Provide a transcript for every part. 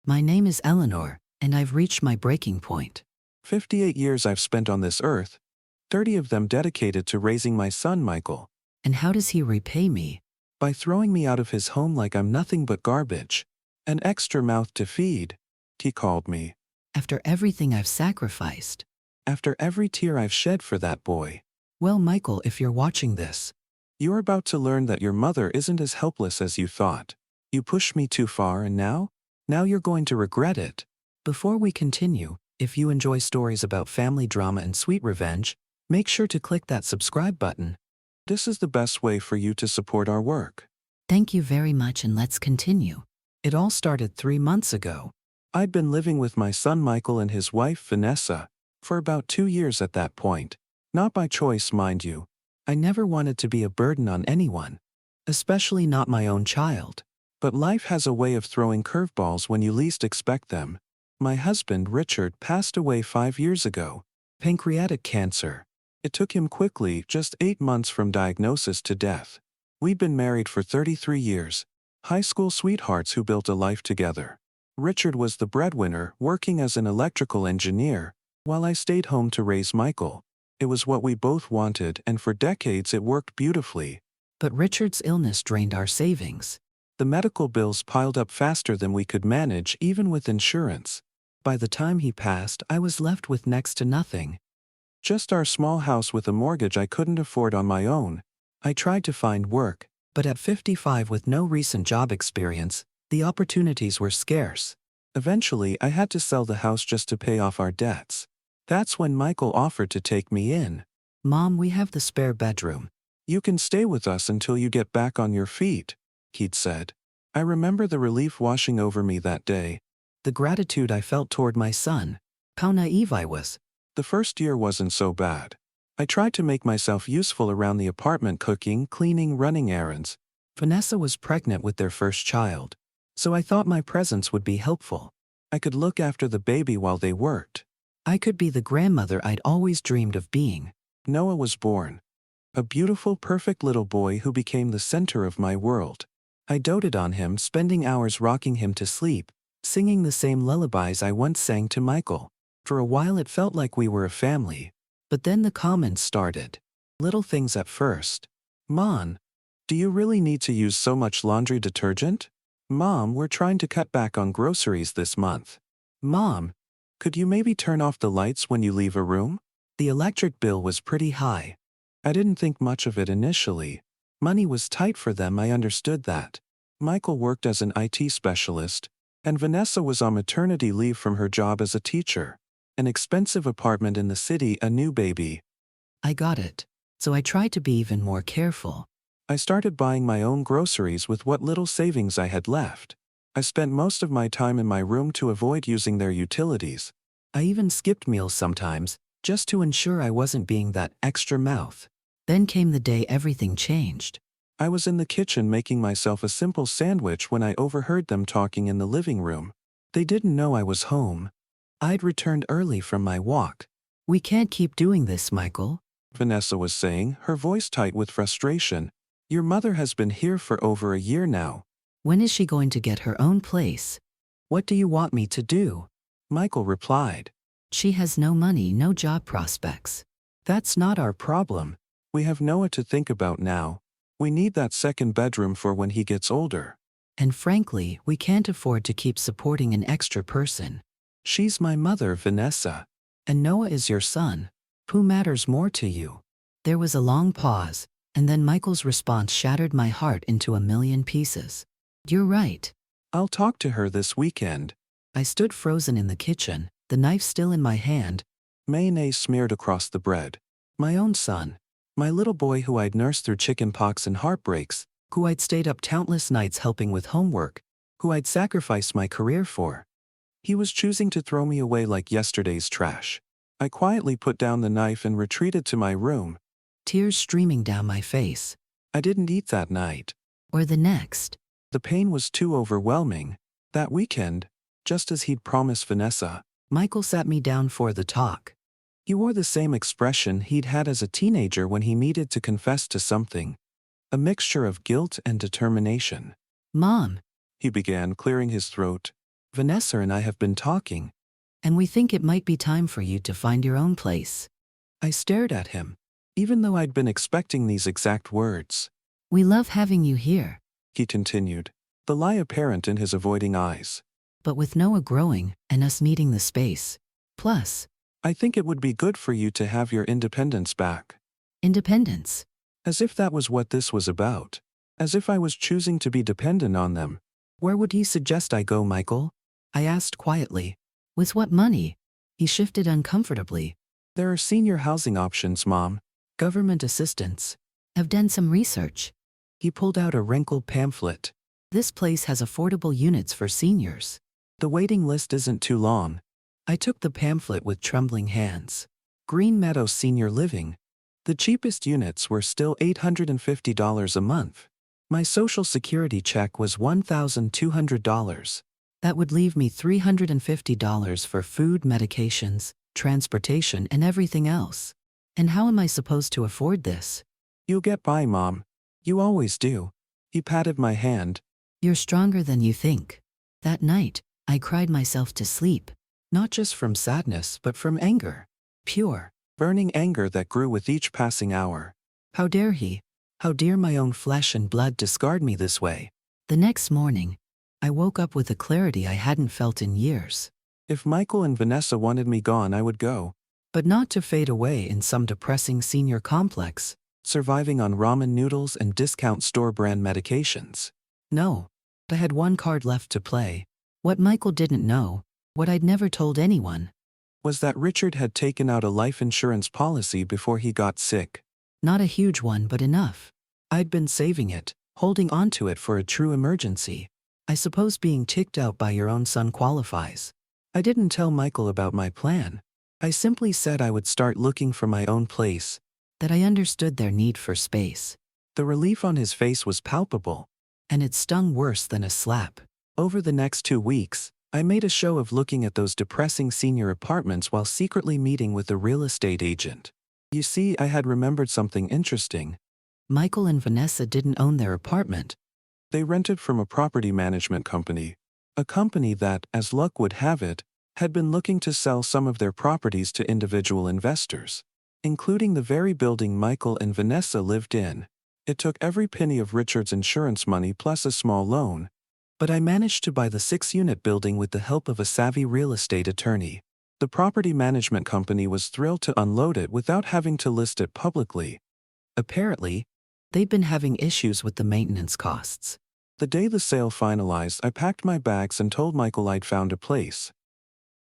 My name is Eleanor, and I've reached my breaking point. 58 years I've spent on this earth, 30 of them dedicated to raising my son Michael. And how does he repay me? By throwing me out of his home like I'm nothing but garbage. An extra mouth to feed, he called me. After everything I've sacrificed. After every tear I've shed for that boy. Well, Michael, if you're watching this, You're about to learn that your mother isn't as helpless as you thought. You pushed me too far and now you're going to regret it. before we continue, if you enjoy stories about family drama and sweet revenge, make sure to click that subscribe button. This is the best way for you to support our work. Thank you very much, and let's continue. It all started 3 months ago. I'd been living with my son Michael and his wife Vanessa for about 2 years at that point. Not by choice, mind you. I never wanted to be a burden on anyone, especially not my own child. But life has a way of throwing curveballs when you least expect them. My husband, Richard, passed away 5 years ago. Pancreatic cancer. It took him quickly, just 8 months from diagnosis to death. We'd been married for 33 years. High school sweethearts who built a life together. Richard was the breadwinner, working as an electrical engineer, while I stayed home to raise Michael. It was what we both wanted, and for decades it worked beautifully. But Richard's illness drained our savings. The medical bills piled up faster than we could manage, even with insurance. By the time he passed, I was left with next to nothing. Just our small house with a mortgage I couldn't afford on my own. I tried to find work, but at 55 with no recent job experience, the opportunities were scarce. Eventually, I had to sell the house just to pay off our debts. That's when Michael offered to take me in. Mom, we have the spare bedroom. You can stay with us until you get back on your feet, he'd said. I remember the relief washing over me that day. The gratitude I felt toward my son. How naive I was. The first year wasn't so bad. I tried to make myself useful around the apartment, cooking, cleaning, running errands. Vanessa was pregnant with their first child, so I thought my presence would be helpful. I could look after the baby while they worked. I could be the grandmother I'd always dreamed of being. Noah was born. A beautiful, perfect little boy who became the center of my world. I doted on him, spending hours rocking him to sleep, singing the same lullabies I once sang to Michael. For a while it felt like we were a family. But then the comments started. Little things at first. Mom, do you really need to use so much laundry detergent? Mom, we're trying to cut back on groceries this month. Mom, could you maybe turn off the lights when you leave a room? The electric bill was pretty high. I didn't think much of it initially. Money was tight for them, I understood that. Michael worked as an IT specialist, and Vanessa was on maternity leave from her job as a teacher. An expensive apartment in the city, a new baby. I got it. So I tried to be even more careful. I started buying my own groceries with what little savings I had left. I spent most of my time in my room to avoid using their utilities. I even skipped meals sometimes, just to ensure I wasn't being that extra mouth. Then came the day everything changed. I was in the kitchen making myself a simple sandwich when I overheard them talking in the living room. They didn't know I was home. I'd returned early from my walk. We can't keep doing this, Michael, Vanessa was saying, her voice tight with frustration. Your mother has been here for over a year now. When is she going to get her own place? What do you want me to do? Michael replied. She has no money, no job prospects. That's not our problem. We have Noah to think about now. We need that second bedroom for when he gets older. And frankly, we can't afford to keep supporting an extra person. She's my mother, Vanessa. And Noah is your son. Who matters more to you? There was a long pause, and then Michael's response shattered my heart into a million pieces. You're right. I'll talk to her this weekend. I stood frozen in the kitchen, the knife still in my hand. Mayonnaise smeared across the bread. My own son. My little boy who I'd nursed through chicken pox and heartbreaks, who I'd stayed up countless nights helping with homework, who I'd sacrificed my career for. He was choosing to throw me away like yesterday's trash. I quietly put down the knife and retreated to my room. Tears streaming down my face. I didn't eat that night. Or the next. The pain was too overwhelming. That weekend, just as he'd promised Vanessa, Michael sat me down for the talk. He wore the same expression he'd had as a teenager when he needed to confess to something. A mixture of guilt and determination. Mom, he began, clearing his throat. Vanessa and I have been talking, and we think it might be time for you to find your own place. I stared at him, even though I'd been expecting these exact words. We love having you here, He continued, the lie apparent in his avoiding eyes. but with Noah growing and us needing the space. Plus, I think it would be good for you to have your independence back. independence. As if that was what this was about. As if I was choosing to be dependent on them. Where would you suggest I go, Michael? I asked quietly. With what money? He shifted uncomfortably. There are senior housing options, Mom. Government assistance. I've done some research. He pulled out a wrinkled pamphlet. This place has affordable units for seniors. The waiting list isn't too long. I took the pamphlet with trembling hands. Green Meadows Senior Living. The cheapest units were still $850 a month. My Social Security check was $1,200. That would leave me $350 for food, medications, transportation, and everything else. And how am I supposed to afford this? You'll get by, Mom. You always do. He patted my hand. You're stronger than you think. That night, I cried myself to sleep. Not just from sadness, but from anger. Pure, Burning anger that grew with each passing hour. how dare he? How dare my own flesh and blood discard me this way? The next morning, I woke up with a clarity I hadn't felt in years. If Michael and Vanessa wanted me gone, I would go. But not to fade away in some depressing senior complex. Surviving on ramen noodles and discount store brand medications. No. I had one card left to play. What Michael didn't know, what I'd never told anyone. Was that Richard had taken out a life insurance policy before he got sick. Not a huge one, but enough. I'd been saving it, holding on to it for a true emergency. I suppose being kicked out by your own son qualifies. I didn't tell Michael about my plan. I simply said I would start looking for my own place. That I understood their need for space. The relief on his face was palpable. And it stung worse than a slap. Over the next 2 weeks, I made a show of looking at those depressing senior apartments while secretly meeting with the real estate agent. You see, I had remembered something interesting. Michael and Vanessa didn't own their apartment. They rented from a property management company. A company that, as luck would have it, had been looking to sell some of their properties to individual investors, including the very building Michael and Vanessa lived in. It took every penny of Richard's insurance money plus a small loan. But I managed to buy the 6-unit building with the help of a savvy real estate attorney. The property management company was thrilled to unload it without having to list it publicly. Apparently, they'd been having issues with the maintenance costs. The day the sale finalized, I packed my bags and told Michael I'd found a place.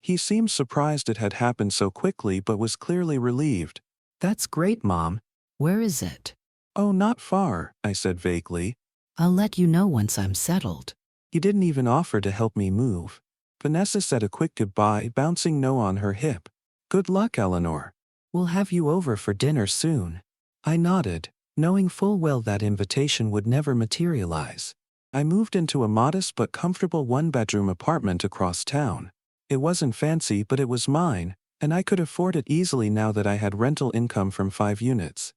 He seemed surprised it had happened so quickly but was clearly relieved. That's great, Mom. Where is it? Oh, not far, I said vaguely. I'll let you know once I'm settled. He didn't even offer to help me move. Vanessa said a quick goodbye, bouncing Noah on her hip. Good luck, Eleanor. We'll have you over for dinner soon. I nodded, knowing full well that invitation would never materialize. I moved into a modest but comfortable 1-bedroom apartment across town. It wasn't fancy, but it was mine, and I could afford it easily now that I had rental income from 5 units.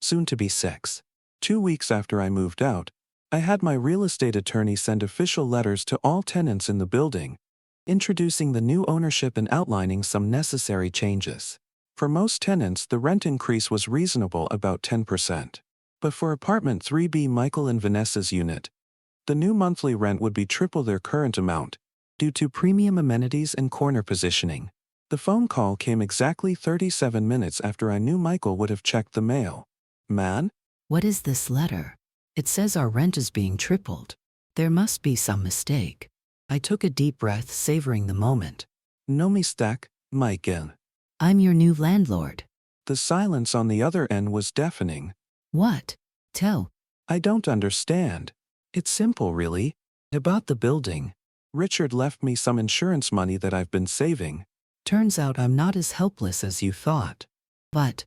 Soon to be 6. 2 weeks after I moved out, I had my real estate attorney send official letters to all tenants in the building, introducing the new ownership and outlining some necessary changes. For most tenants, the rent increase was reasonable, about 10%. But for apartment 3B, Michael and Vanessa's unit, the new monthly rent would be triple their current amount, due to premium amenities and corner positioning. The phone call came exactly 37 minutes after I knew Michael would have checked the mail. Man? What is this letter? It says our rent is being tripled. There must be some mistake. I took a deep breath, savoring the moment. No mistake, Michael. I'm your new landlord. The silence on the other end was deafening. What? Tell. I don't understand. It's simple, really. I bought the building. Richard left me some insurance money that I've been saving. Turns out I'm not as helpless as you thought. But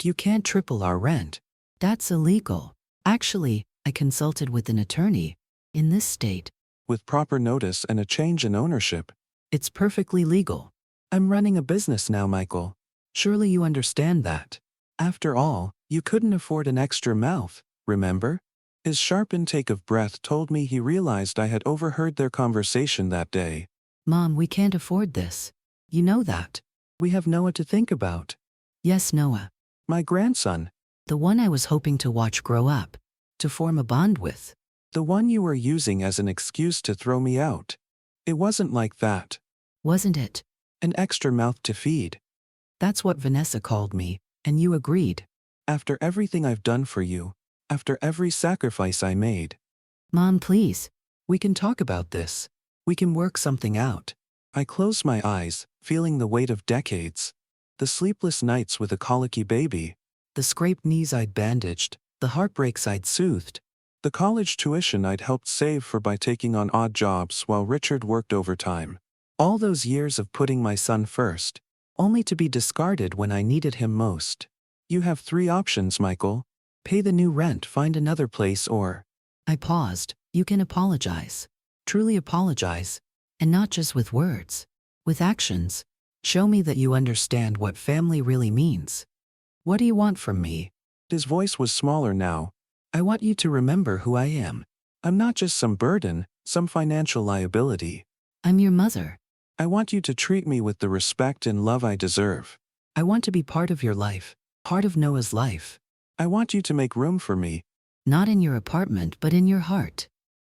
you can't triple our rent. That's illegal. Actually, I consulted with an attorney. In this state, With proper notice and a change in ownership, it's perfectly legal. I'm running a business now, Michael. Surely you understand that. after all, you couldn't afford an extra mouth, remember? His sharp intake of breath told me he realized I had overheard their conversation that day. Mom, we can't afford this. You know that. We have Noah to think about. Yes, Noah. My grandson. The one I was hoping to watch grow up. To form a bond with. The one you were using as an excuse to throw me out. It wasn't like that. Wasn't it? An extra mouth to feed. That's what Vanessa called me, and you agreed. After everything I've done for you. After every sacrifice I made. Mom, please. We can talk about this. We can work something out. I closed my eyes, feeling the weight of decades. The sleepless nights with a colicky baby. The scraped knees I'd bandaged. The heartbreaks I'd soothed. The college tuition I'd helped save for by taking on odd jobs while Richard worked overtime. All those years of putting my son first, only to be discarded when I needed him most. You have 3 options, Michael. Pay the new rent, find another place, or... I paused. You can apologize. Truly apologize. And not just with words. With actions. Show me that you understand what family really means. What do you want from me? His voice was smaller now. I want you to remember who I am. I'm not just some burden, some financial liability. I'm your mother. I want you to treat me with the respect and love I deserve. I want to be part of your life. Part of Noah's life. I want you to make room for me. Not in your apartment, but in your heart.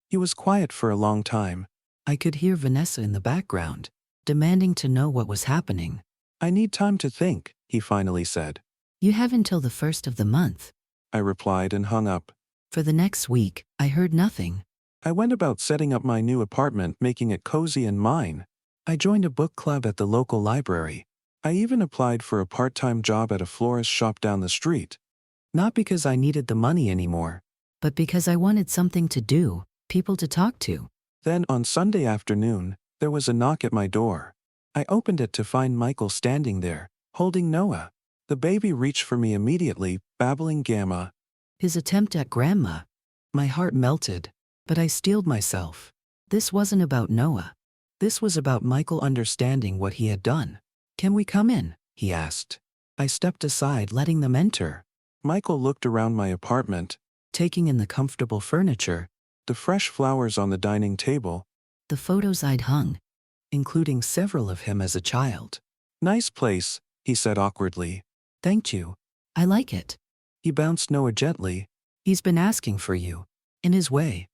He was quiet for a long time. I could hear Vanessa in the background, demanding to know what was happening. I need time to think, he finally said. You have until the 1st of the month. I replied and hung up. For the next week, I heard nothing. I went about setting up my new apartment, making it cozy and mine. I joined a book club at the local library. I even applied for a part-time job at a florist shop down the street. Not because I needed the money anymore, but because I wanted something to do, people to talk to. Then on Sunday afternoon, there was a knock at my door. I opened it to find Michael standing there, holding Noah. The baby reached for me immediately, babbling gamma. His attempt at grandma. My heart melted, but I steeled myself. This wasn't about Noah. This was about Michael understanding what he had done. Can we come in? He asked. I stepped aside, letting them enter. Michael looked around my apartment, taking in the comfortable furniture, the fresh flowers on the dining table, the photos I'd hung, including several of him as a child. Nice place, he said awkwardly. Thank you. I like it. He bounced Noah gently. He's been asking for you. In his way.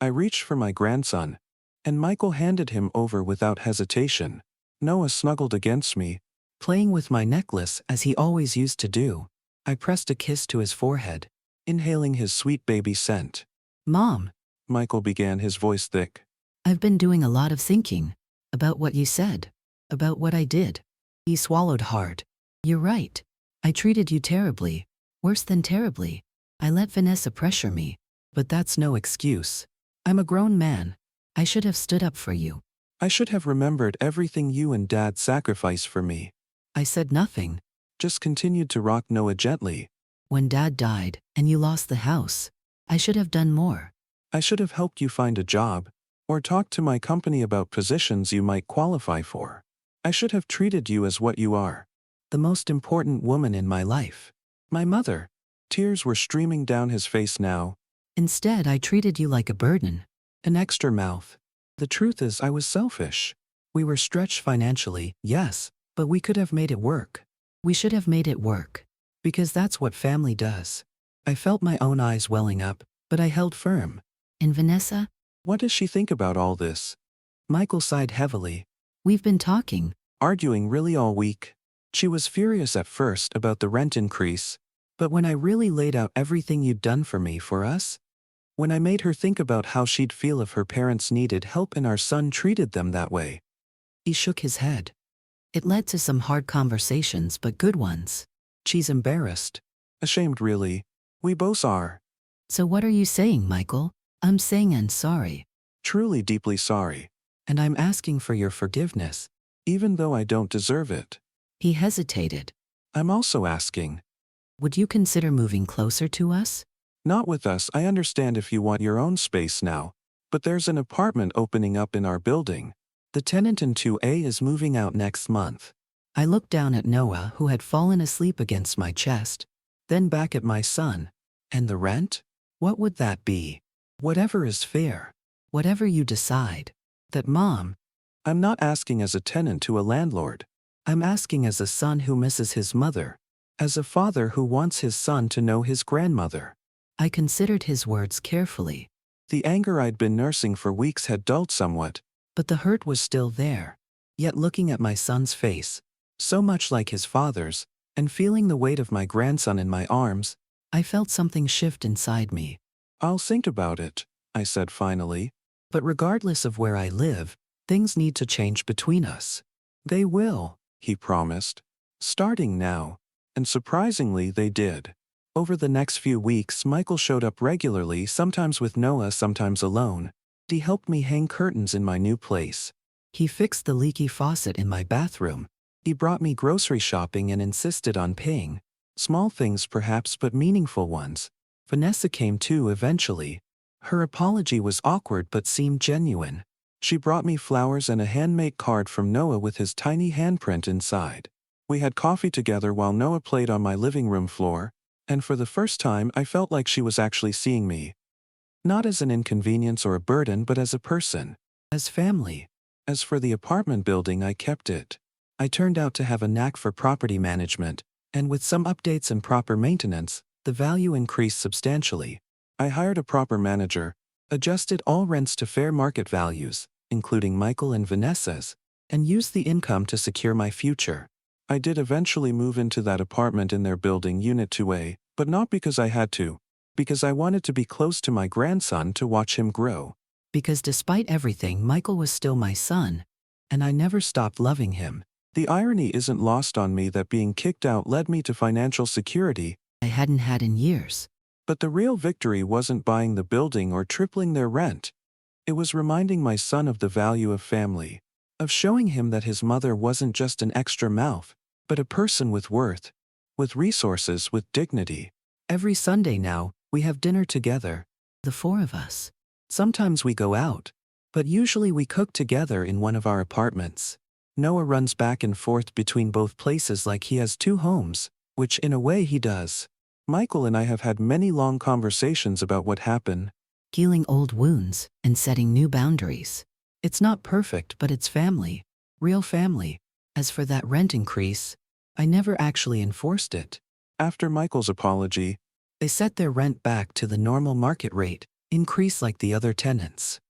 I reached for my grandson, and Michael handed him over without hesitation. Noah snuggled against me, playing with my necklace as he always used to do. I pressed a kiss to his forehead, inhaling his sweet baby scent. Mom, Michael began, his voice thick. I've been doing a lot of thinking. About what you said. About what I did. He swallowed hard. You're right. I treated you terribly. Worse than terribly. I let Vanessa pressure me. But that's no excuse. I'm a grown man. I should have stood up for you. I should have remembered everything you and Dad sacrificed for me. I said nothing. Just continued to rock Noah gently. When Dad died, and you lost the house, I should have done more. I should have helped you find a job, or talked to my company about positions you might qualify for. I should have treated you as what you are. The most important woman in my life. My mother. Tears were streaming down his face now. Instead, I treated you like a burden. An extra mouth. The truth is, I was selfish. We were stretched financially, yes, but we could have made it work. We should have made it work. Because that's what family does. I felt my own eyes welling up, but I held firm. And Vanessa? What does she think about all this? Michael sighed heavily. We've been talking. Arguing really all week. She was furious at first about the rent increase, but when I really laid out everything you'd done for me, for us, when I made her think about how she'd feel if her parents needed help and our son treated them that way. He shook his head. It led to some hard conversations, but good ones. She's embarrassed. Ashamed, really. We both are. So what are you saying, Michael? I'm saying I'm sorry. Truly deeply sorry. And I'm asking for your forgiveness, even though I don't deserve it. He hesitated. I'm also asking. Would you consider moving closer to us? Not with us. I understand if you want your own space now, but there's an apartment opening up in our building. The tenant in 2A is moving out next month. I looked down at Noah, who had fallen asleep against my chest, then back at my son. And the rent? What would that be? Whatever is fair. Whatever you decide. That Mom. I'm not asking as a tenant to a landlord. I'm asking as a son who misses his mother. As a father who wants his son to know his grandmother. I considered his words carefully. The anger I'd been nursing for weeks had dulled somewhat. But the hurt was still there. Yet looking at my son's face, so much like his father's, and feeling the weight of my grandson in my arms, I felt something shift inside me. I'll think about it, I said finally. But regardless of where I live, things need to change between us. They will, he promised. Starting now. And surprisingly, they did. Over the next few weeks, Michael showed up regularly, sometimes with Noah, sometimes alone. He helped me hang curtains in my new place. He fixed the leaky faucet in my bathroom. He brought me grocery shopping and insisted on paying. Small things perhaps, but meaningful ones. Vanessa came too eventually. Her apology was awkward but seemed genuine. She brought me flowers and a handmade card from Noah with his tiny handprint inside. We had coffee together while Noah played on my living room floor, and for the first time I felt like she was actually seeing me. Not as an inconvenience or a burden, but as a person. As family. As for the apartment building, I kept it. I turned out to have a knack for property management, and with some updates and proper maintenance, the value increased substantially. I hired a proper manager, adjusted all rents to fair market values, including Michael and Vanessa's, and used the income to secure my future. I did eventually move into that apartment in their building, Unit 2A, but not because I had to. Because I wanted to be close to my grandson to watch him grow. Because despite everything, Michael was still my son, and I never stopped loving him. The irony isn't lost on me that being kicked out led me to financial security I hadn't had in years. But the real victory wasn't buying the building or tripling their rent. It was reminding my son of the value of family, of showing him that his mother wasn't just an extra mouth, but a person with worth, with resources, with dignity. Every Sunday now, we have dinner together, the four of us. Sometimes we go out, but usually we cook together in one of our apartments. Noah runs back and forth between both places like he has two homes, which in a way he does. Michael and I have had many long conversations about what happened. Healing old wounds and setting new boundaries. It's not perfect, but it's family. Real family. As for that rent increase, I never actually enforced it. After Michael's apology, they set their rent back to the normal market rate, increase like the other tenants.